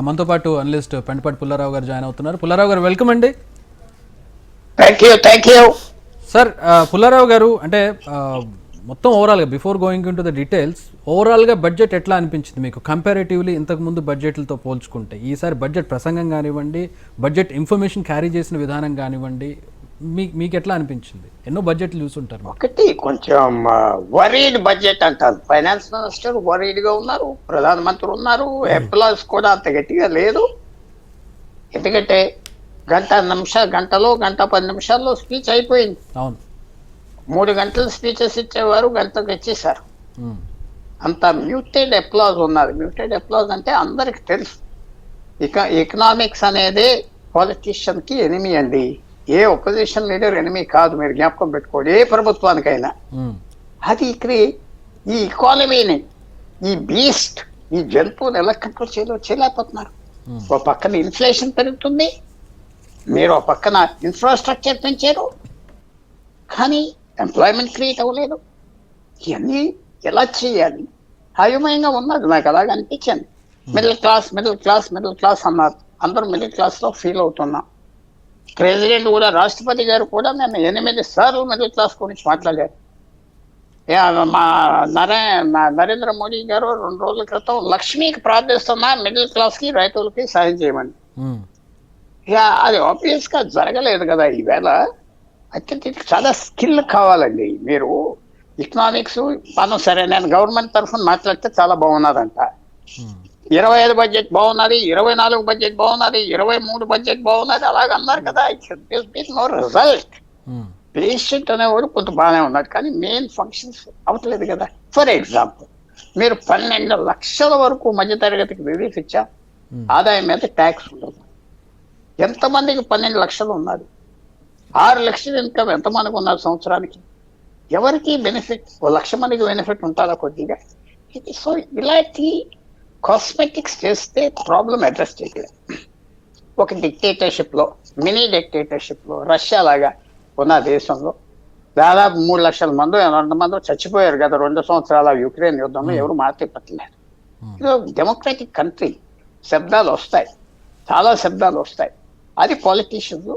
మనతో పాటు అనలిస్ట్ పెంటపాటి పుల్లారావు గారు జాయిన్ అవుతున్నారు. పుల్లారావు గారు వెల్కమ్ అండి. Thank you sir. పుల్లారావు గారు, అంటే మొత్తం ఓవరాల్గా before going in to the details, ఓవరాల్గా బడ్జెట్ ఎట్లా అనిపించింది మీకు కంపారేటివ్లీ ఇంతకుముందు బడ్జెట్లతో పోల్చుకుంటే? ఈసారి బడ్జెట్ ప్రసంగం కానివ్వండి, బడ్జెట్ ఇన్ఫర్మేషన్ క్యారీ చేసిన విధానం కానివ్వండి, మీకు ఎట్లా అనిపించింది? ఎన్నో బడ్జెట్లు చూసుంటారు. ఒకటి కొంచెం వరీడ్ బడ్జెట్ అంటారు. ఫైనాన్స్ మినిస్టర్ వరీడ్ గా ఉన్నారు, ప్రధానమంత్రి ఉన్నారు, ఎంప్లాయీస్ కూడా అంత గట్టిగా లేదు. ఎందుకంటే గంటలో 10 నిమిషాల్లో స్పీచ్ అయిపోయింది. అవును, 3 గంటలు స్పీచెస్ ఇచ్చేవారు, గంటకు ఇచ్చేసారు. అంత మ్యూటెడ్ అప్లాజ్ ఉన్నది. మ్యూటెడ్ అప్లాజ్ అంటే అందరికి తెలుసు, ఇక ఎకనామిక్స్ అనేది పాలిటీషియన్ కి ఎనిమి అండి. ఏ ఒపోజిషన్ లీడర్ ఎనిమి కాదు, మీరు జ్ఞాపకం పెట్టుకోండి, ఏ ప్రభుత్వానికైనా. అది ఇక్కడ ఈ ఎకానమీని, ఈ బీస్ట్, ఈ జంతువుని ఎలా కంట్రోల్ చేయలేకపోతున్నారు. ఒక పక్కన ఇన్ఫ్లేషన్ పెరుగుతుంది, మీరు ఒక పక్కన ఇన్ఫ్రాస్ట్రక్చర్ పెంచారు, కానీ ఎంప్లాయ్మెంట్ క్రియేట్ అవ్వలేదు. ఇవన్నీ ఎలా చేయాలి? అయోమయంగా ఉన్నది. నాకు అలాగ అనిపించింది. మిడిల్ క్లాస్ అన్నారు. అందరూ మిడిల్ క్లాస్ లో ఫీల్ అవుతున్నాం. ప్రెసిడెంట్ కూడా, రాష్ట్రపతి గారు కూడా నేను 8 సార్లు మిడిల్ క్లాస్ గురించి మాట్లాడారు. మా నరేంద్ర మోడీ గారు 2 రోజుల క్రితం లక్ష్మికి ప్రార్థిస్తున్నా మిడిల్ క్లాస్ కి, రైతులకి సాయం చేయమని. అది ఆబ్వియస్ గా జరగలేదు కదా. ఈవేళ అయితే చాలా స్కిల్ కావాలండి. మీరు ఎకనామిక్స్ మనం సరే, నేను గవర్నమెంట్ తరఫున మాట్లాడితే చాలా బాగున్నదంట. 25 బడ్జెట్ బాగున్నది, 24 బడ్జెట్ బాగున్నది, 23 బడ్జెట్ బాగున్నది, అలాగ అన్నారు కదా. No result. పేషెంట్ అనేవాడు కొంత బాగానే ఉన్నాడు, కానీ మెయిన్ ఫంక్షన్స్ అవట్లేదు కదా. ఫర్ ఎగ్జాంపుల్, మీరు 12 లక్షల వరకు మధ్యతరగతికి రిలీఫ్ ఇచ్చా, ఆదాయం మీద ట్యాక్స్ ఉండదు. ఎంతమందికి 12 లక్షలు ఉన్నది? 6 లక్షల ఇన్కమ్ ఎంతమందికి ఉన్నారు సంవత్సరానికి? ఎవరికి బెనిఫిట్? 1 లక్ష మందికి బెనిఫిట్ ఉంటుందా కొద్దిగా? సో ఇలాంటి కాస్మెటిక్స్ చేస్తే ప్రాబ్లం అడ్రస్ చేయలేదు. ఒక డిక్టేటర్షిప్ లో, మినీ డిక్టేటర్షిప్ లో, రష్యా లాగా ఉన్న దేశంలో దాదాపు 3 లక్షల మంది 2 మంది చచ్చిపోయారు గత 2 సంవత్సరాల యుక్రెయిన్ యుద్ధంలో. ఎవరు మాట పట్టలేదు. ఇది డెమోక్రాటిక్ కంట్రీ. శబ్దాలు వస్తాయి, చాలా శబ్దాలు వస్తాయి. అది పాలిటీషియన్స్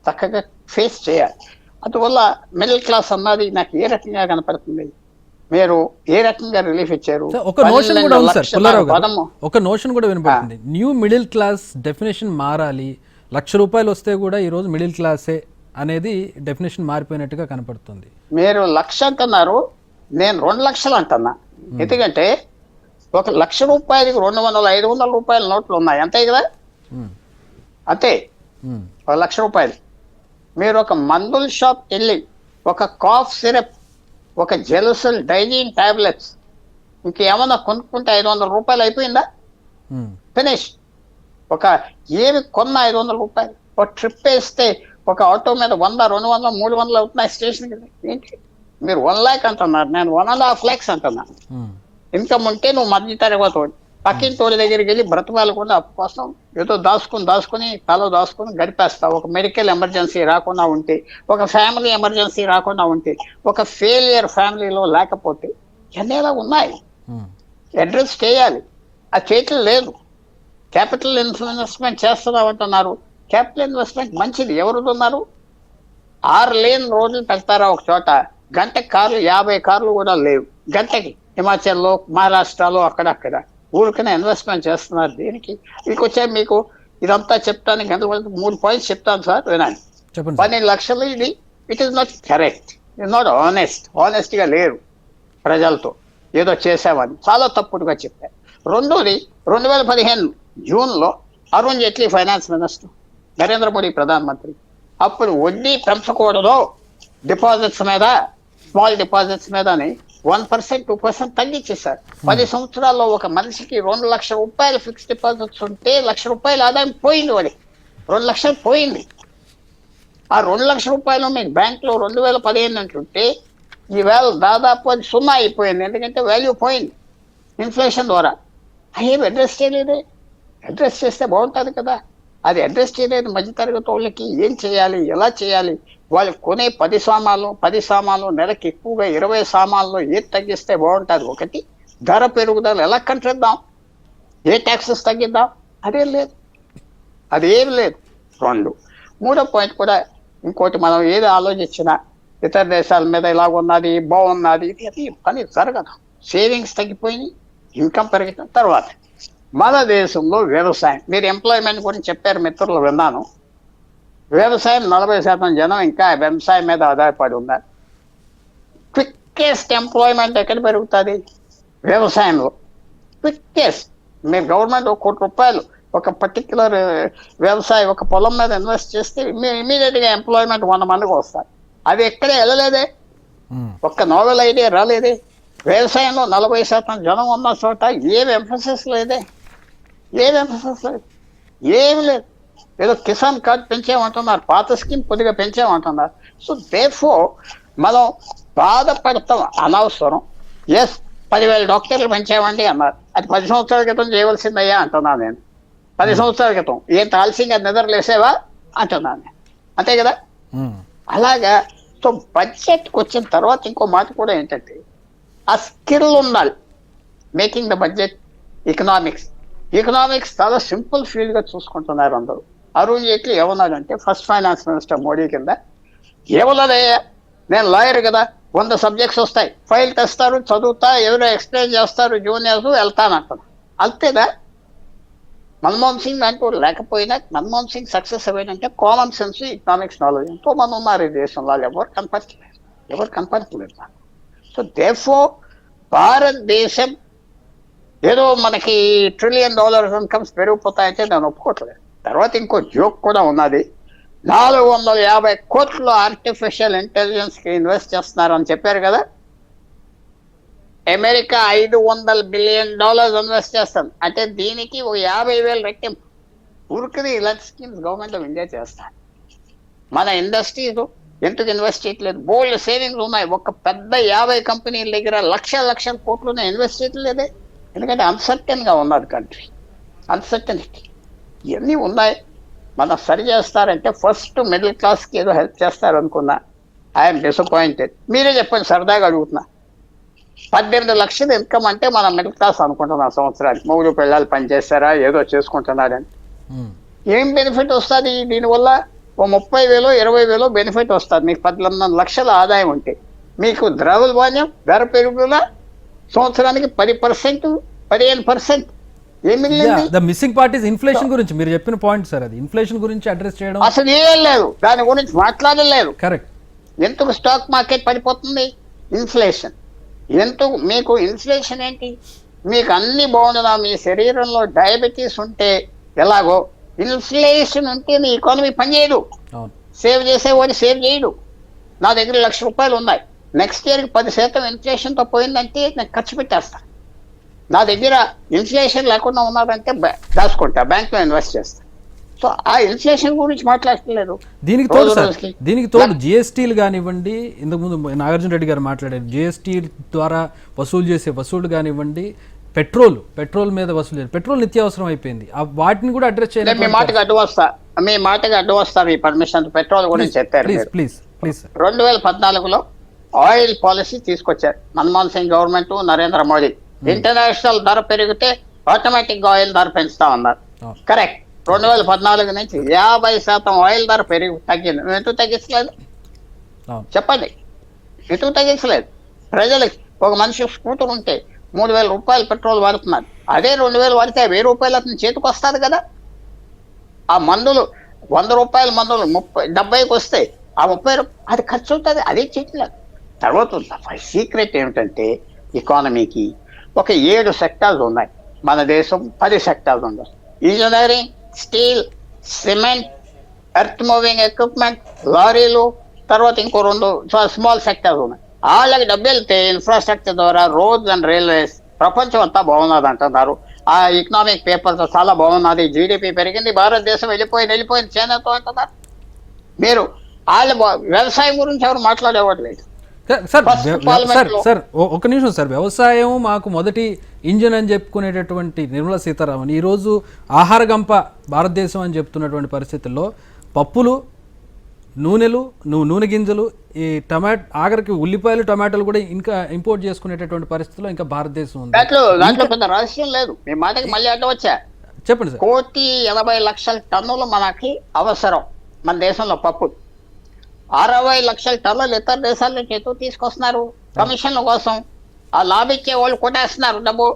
చక్కగా ఫేస్ చేయాలి. అందువల్ల మిడిల్ క్లాస్ అన్నది నాకు ఏ రకంగా కనపడుతుంది? మీరు ఏ రకంగా రిలీఫ్ ఇచ్చారు? ఒక నోషన్ కూడా ఉంది సార్ పుల్లారావు గారు, ఒక నోషన్ కూడా వినపడుతుంది. న్యూ మిడిల్ క్లాస్ డెఫినేషన్ మారాలి, ₹1,00,000 వస్తే కూడా ఈ రోజు మిడిల్ క్లాసే అనేది డెఫినేషన్ మారిపోయినట్టుగా కనపడుతుంది. మీరు 1,00,000 అంటున్నారు, నేను 2 లక్షలు అంటున్నా. ఎందుకంటే ₹1,00,000కి 200, ₹500 నోట్లు ఉన్నాయి, అంతే కదా? అంతే. ₹1,00,000. మీరు ఒక మందుల షాప్ వెళ్ళి ఒక కాఫ్ సిరప్, ఒక జెలసల్ డైజిన్ టాబ్లెట్స్, ఇంకేమన్నా కొనుక్కుంటే ₹500 అయిపోయిందా? ఫినిష్. ఏమి కొన్న ₹500. ఒక ట్రిప్ వేస్తే ఒక ఆటో మీద 100, 200, 300 అవుతున్నాయి స్టేషన్. ఏంటి మీరు 1 లాక్ అంటున్నారు, నేను 1.5 lakhs అంటున్నా. ఇన్కమ్ ఉంటే నువ్వు మధ్య తరగతి పక్కింటోడి దగ్గరికి వెళ్ళి బ్రతకాలకుండా అప్పు కోసం ఏదో దాచుకుని తల దాచుకుని గడిపేస్తావు. ఒక మెడికల్ ఎమర్జెన్సీ రాకుండా ఉంటే, ఒక ఫ్యామిలీ ఎమర్జెన్సీ రాకుండా ఉంటే, ఒక ఫెయిలియర్ ఫ్యామిలీలో లేకపోతే ఇవన్నీ ఎలా ఉన్నాయి? అడ్రస్ చేయాలి. ఆ చేయటం లేదు. క్యాపిటల్ ఇన్వెస్ట్మెంట్ చేస్తున్నామంటున్నారు. క్యాపిటల్ ఇన్వెస్ట్మెంట్ మంచిది. ఎవరు ఉన్నారు? 6 లేన్ రోడ్లు పెడతారా ఒక చోట? గంటకి కార్లు 50 కార్లు కూడా లేవు. గంటకి హిమాచల్లో, మహారాష్ట్రలో అక్కడక్కడ ఊరికనే ఇన్వెస్ట్మెంట్ చేస్తున్నారు. దేనికి? ఇక్కడికి వచ్చా మీకు ఇదంతా చెప్తాను. గంటల 3 పాయింట్స్ చెప్తాను సార్, వినండి. 12 లక్షలు ఇది. It is not correct. It not honest గా లేరు ప్రజలతో. ఏదో చేసామని చాలా తప్పుడుగా చెప్పారు. రెండోది, 2015 జూన్లో అరుణ్ జైట్లీ ఫైనాన్స్ మినిస్టర్, నరేంద్ర మోడీ ప్రధానమంత్రి. అప్పుడు వడ్డీ పెంచకూడదు డిపాజిట్స్ మీద, స్మాల్ డిపాజిట్స్ మీద అని 1%, 2% తగ్గించేశారు. 10 సంవత్సరాల్లో ఒక మనిషికి ₹2,00,000 ఫిక్స్డ్ డిపాజిట్స్ ఉంటే ₹1,00,000 ఆదాయం పోయింది. వాడి 2 లక్షలు పోయింది. ఆ ₹2,00,000 మీకు బ్యాంకులో 2015 నుంచి ఉంటే ఈవేళ దాదాపు అది 0 అయిపోయింది. ఎందుకంటే వాల్యూ పోయింది ఇన్ఫ్లేషన్ ద్వారా. అయ్యేవి అడ్రస్ చేయలేదే. అడ్రస్ చేస్తే బాగుంటుంది కదా. అది అడ్రస్ చేయలేదు. మధ్యతరగతి వాళ్ళకి ఏం చేయాలి, ఎలా చేయాలి? వాళ్ళు కొనే 10 సామాన్లు నెలకి ఎక్కువగా 20 సామాన్లు ఏది తగ్గిస్తే బాగుంటుంది? ఒకటి, ధర పెరుగుదల ఎలా కంట్రోల్, ఏ ట్యాక్సెస్ తగ్గిద్దాం, అదేం లేదు, అదేం లేదు. రెండు, మూడో పాయింట్ కూడా ఇంకోటి, మనం ఏది ఆలోచించినా ఇతర దేశాల మీద ఇలాగున్నది బాగున్నది ఇది పని జరగదు. సేవింగ్స్ తగ్గిపోయినాయి, ఇన్కమ్ పెరిగిన తర్వాత మన దేశంలో వ్యవసాయం, మీరు ఎంప్లాయ్మెంట్ గురించి చెప్పారు మిత్రులు, విన్నాను. వ్యవసాయం 40% జనం ఇంకా వ్యవసాయం మీద ఆధారపడి ఉన్నారు. క్విక్కెస్ట్ ఎంప్లాయ్మెంట్ ఎక్కడ పెరుగుతుంది? వ్యవసాయంలో క్విక్కెస్ట్. మీరు గవర్నమెంట్ 1 కోటి రూపాయలు ఒక పర్టిక్యులర్ వ్యవసాయం ఒక పొలం మీద ఇన్వెస్ట్ చేస్తే ఇమీడియట్గా ఎంప్లాయ్మెంట్ 100 మందికి వస్తారు. అది ఎక్కడే వెళ్ళలేదే, ఒక్క నోవెల్ ఐడియా రాలేదే. వ్యవసాయంలో 40% జనం ఉన్న చోట ఏం ఎంఫసిస్ లేదే, ఏం ఎంఫసిస్ లేదు, ఏమి లేదు. ఏదో కిసాన్ కార్డ్ పెంచామంటున్నారు, పాత స్కీమ్ కొద్దిగా పెంచామంటున్నారు. సో దేర్ఫోర్ మనం బాధపడతాం అనవసరం. ఎస్, 10,000 డాక్టర్లు పెంచామండి అన్నారు, అది 10 సంవత్సరాల క్రితం చేయవలసిందయ్యా అంటున్నాను నేను. 10 సంవత్సరాల క్రితం ఏం తాల్సింగా నిద్రలేసేవా అంటున్నాను నేను, అంతే కదా. అలాగా. సో బడ్జెట్కి వచ్చిన తర్వాత ఇంకో మాట కూడా ఏంటంటే, ఆ స్కిల్ ఉండాలి. మేకింగ్ ద బడ్జెట్ ఎకనామిక్స్ చాలా సింపుల్ ఫీల్డ్గా చూసుకుంటున్నారు అందరూ. అరుణ్ జైట్లీ ఏమన్నాడంటే, ఫస్ట్ ఫైనాన్స్ మినిస్టర్ మోడీ కింద, ఏమన్నాడయ్యా, నేను లాయర్ కదా, 100 సబ్జెక్ట్స్ వస్తాయి, ఫైల్ తెస్తారు, చదువుతా, ఎవరో ఎక్స్ప్లెయిన్ చేస్తారు, జూనియర్స్, వెళ్తానంటున్నా. అంతేదా? మన్మోహన్ సింగ్ అంటూ లేకపోయినా, మన్మోహన్ సింగ్ సక్సెస్ అవ్వాడంటే కామన్ సెన్స్, ఎకనామిక్స్ నాలెడ్జ్. ఎంతో మంది ఉన్నారు ఈ దేశంలో, ఎవరు కనపడట్లేదు. సో దేర్ఫోర్ భారతదేశం ఏదో మనకి $1 ట్రిలియన్ ఇన్కమ్స్ పెరిగిపోతాయంటే నేను ఒప్పుకోవట్లేదు. తర్వాత ఇంకో జోక్ కూడా ఉన్నది. 450 కోట్లు ఆర్టిఫిషియల్ ఇంటెలిజెన్స్కి ఇన్వెస్ట్ చేస్తున్నారని చెప్పారు కదా. అమెరికా $500 బిలియన్ ఇన్వెస్ట్ చేస్తాను అంటే దీనికి ఒక 50,000 రెట్టింపు. ఊరికి ఇలాంటి స్కీమ్స్ గవర్నమెంట్ ఆఫ్ ఇండియా చేస్తారు. మన ఇండస్ట్రీస్ ఎందుకు ఇన్వెస్ట్ చేయట్లేదు? బోల్డ్ సేవింగ్స్ ఉన్నాయి. ఒక పెద్ద 50 కంపెనీల దగ్గర లక్షల కోట్లు ఇన్వెస్ట్ చేయట్లేదే. ఎందుకంటే అన్సర్టన్గా ఉన్నది కంట్రీ, అన్సర్టనిటీ ఇవన్నీ ఉన్నాయి. మనం సరి చేస్తారంటే ఫస్ట్ మిడిల్ క్లాస్కి ఏదో హెల్ప్ చేస్తారనుకున్నా. I'm disappointed. మీరే చెప్పండి, సరదాగా అడుగుతున్నా. 18 లక్షల ఇన్కమ్ అంటే మనం మిడిల్ క్లాస్ అనుకుంటున్నాం. సంవత్సరానికి 3 పిల్లలు పనిచేస్తారా, ఏదో చేసుకుంటున్నారని. ఏం బెనిఫిట్ వస్తుంది దీనివల్ల? ఓ 30,000 20,000 బెనిఫిట్ వస్తుంది. మీకు 18 లక్షల ఆదాయం ఉంటే మీకు ద్రవ్యోల్బణం, ధర పెరుగుదల సంవత్సరానికి 10%, 15%. The missing part is inflation గురించి మీరు చెప్పిన పాయింట్ సార్. అది ఇన్ఫ్లేషన్ గురించి అడ్రస్ చేయడం అసలు ఏం లేదు, దాని గురించి మాట్లాడలేదు. కరెక్ట్. ఎందుకు స్టాక్ మార్కెట్ పడిపోతుంది? ఇన్ఫ్లేషన్. ఎందుకు? మీకు ఇన్ఫ్లేషన్ ఏంటి? మీకు అన్ని బాగుండదా? మీ శరీరంలో డయాబెటీస్ ఉంటే ఎలాగో, ఇన్ఫ్లేషన్ ఉంటే నీ ఎకానమీ పనిచేయదు. సేవ్ చేసేవాడు సేవ్ చేయడు. నా దగ్గర ₹1,00,000 ఉన్నాయి, నెక్స్ట్ ఇయర్కి 10% ఇన్ఫ్లేషన్తో పోయిందంటే నేను ఖర్చు పెట్టేస్తాను. నా దగ్గర ఇన్ఫ్లేషన్ లేకుండా ఉన్నదంటే దాచుకుంటా, బ్యాంక్లో ఇన్వెస్ట్ చేస్తా. సో ఆ ఇన్ఫ్లేషన్ గురించి మాట్లాడలేదు. దీనికి తోడు జిఎస్టీలు కానివ్వండి, ఇంతకుముందు నాగార్జున రెడ్డి గారు మాట్లాడారు, జిఎస్టీ ద్వారా వసూలు కానివ్వండి, పెట్రోల్ మీద వసూలు చేయాలి. పెట్రోల్ నిత్యావసరం అయిపోయింది, వాటిని కూడా అడ్రస్ చేయాలి. మీ మాటకు అడ్డు వస్తా మీ పర్మిషన్. పెట్రోల్ గురించి చెప్పారు. ప్లీజ్ 2014లో ఆయిల్ పాలసీ తీసుకొచ్చారు మన్మోహన్ సింగ్ గవర్నమెంట్, నరేంద్ర మోడీ. ఇంటర్నేషనల్ ధర పెరిగితే ఆటోమేటిక్ గా ఆయిల్ ధర పెంచుతా ఉన్నారు. కరెక్ట్. 2014 నుంచి 50% ఆయిల్ ధర తగ్గింది. ఎందుకు తగ్గించలేదు చెప్పండి? ఎందుకు తగ్గించలేదు? ప్రజలకి, ఒక మనిషి స్కూటర్ ఉంటే ₹3,000 పెట్రోల్ వాడుతున్నారు. అదే 2,000 వాడితే ₹1,000 అతని చేతికి వస్తుంది కదా. ఆ మందులు ₹100 మందులు 70కి వస్తే ఆ ₹30 అది ఖర్చు ఉంటుంది. అదే చేయట్లేదు. తర్వాత సీక్రెట్ ఏమిటంటే, ఎకానమీకి ఒక 7 సెక్టార్స్ ఉన్నాయి. మన దేశం 10 సెక్టార్స్ ఉన్నాయి. Engineering, steel, cement, earth moving equipment, లారీలు, తర్వాత ఇంకో 2 స్మాల్ సెక్టార్స్ ఉన్నాయి. వాళ్ళకి డబ్బు వెళ్తే ఇన్ఫ్రాస్ట్రక్చర్ ద్వారా రోడ్స్ అండ్ రైల్వేస్ ప్రపంచం అంతా బాగున్నది అంటున్నారు. ఆ ఎకనామిక్ పేపర్స్ చాలా బాగున్నది, జీడిపి పెరిగింది, భారతదేశం వెళ్ళిపోయింది చైనాతో అంటున్నారు. మీరు వాళ్ళ వ్యవసాయం గురించి ఎవరు మాట్లాడేవాట్లేదు. సార్ ఒక నిమిషం సార్. వ్యవసాయం మాకు మొదటి ఇంజిన్ అని చెప్పుకునేటటువంటి నిర్మలా సీతారామన్ ఈరోజు ఆహార గంప భారతదేశం అని చెప్తున్నటువంటి పరిస్థితుల్లో పప్పులు, నూనె గింజలు, ఈ ఆఖరికి ఉల్లిపాయలు, టమాటాలు కూడా ఇంకా ఇంపోర్ట్ చేసుకునేటటువంటి పరిస్థితుల్లో ఇంకా భారతదేశం ఉంది. దాంట్లో పెద్ద రహస్యం లేదు. మీ మాటకి మళ్ళీ అడ్డం వచ్చా. చెప్పండి సార్. 1,80,00,000 టన్నులు మనకి అవసరం మన దేశంలో పప్పు. 60,00,000 టన్నులు ఇతర దేశాల నుంచి ఎత్తు తీసుకొస్తున్నారు కమిషన్ల కోసం. ఆ లాభ ఇచ్చే వాళ్ళు కొట్టేస్తున్నారు డబ్బు.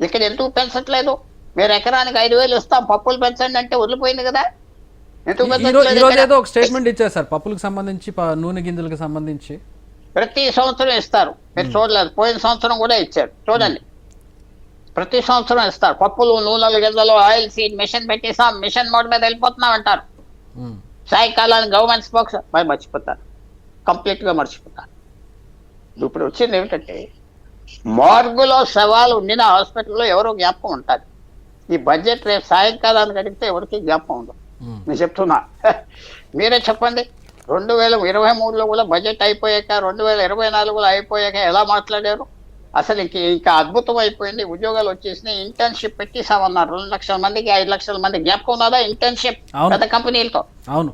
ఇక్కడ ఎందుకు పెంచట్లేదు? మీరు ఎకరానికి 5,000 ఇస్తాం పప్పులు పెంచండి అంటే వదిలిపోయింది కదా. ఎందుకు ఈ రోజు పెంచట్లేదు? ఏదో ఒక స్టేట్మెంట్ ఇచ్చారు సార్ పప్పులకు సంబంధించి, నూనె గింజలకు సంబంధించి. ప్రతి సంవత్సరం ఇస్తారు. మీరు చూడలేదు, పోయిన సంవత్సరం కూడా ఇచ్చారు. చూడండి, ప్రతి సంవత్సరం ఇస్తారు. పప్పులు, నూనెలు, గింజలు, ఆయిల్ సీడ్ మిషన్ పెట్టేసాం, మిషన్ మోడ్ మీద వెళ్ళిపోతున్నాం అంటారు. ఉమ్, సాయంకాలానికి గవర్నమెంట్ స్పోక్స్ మరి మర్చిపోతారు, కంప్లీట్ గా మర్చిపోతారు. ఇప్పుడు వచ్చింది ఏమిటంటే, మార్గులో సవాలు ఉండిన హాస్పిటల్లో ఎవరో జ్ఞాపకం ఉంటుంది. ఈ బడ్జెట్ రేపు సాయంకాలానికి అడిగితే ఎవరికి జ్ఞాపకం ఉండదు. ఉమ్. నేను చెప్తున్నా. మీరే చెప్పండి, 2023లో కూడా బడ్జెట్ అయిపోయాక, 2024లో అయిపోయాక ఎలా మాట్లాడారు? అసలు ఇంకా అద్భుతం అయిపోయింది. ఉద్యోగాలు వచ్చేసినాయి, ఇంటర్న్షిప్ పెట్టేసామన్నారు. 2 లక్షల మందికి 5 లక్షల మంది జ్ఞాపకం ఉన్నదా? ఇంటర్న్షిప్ అవును. పెద్ద కంపెనీలతో. అవును.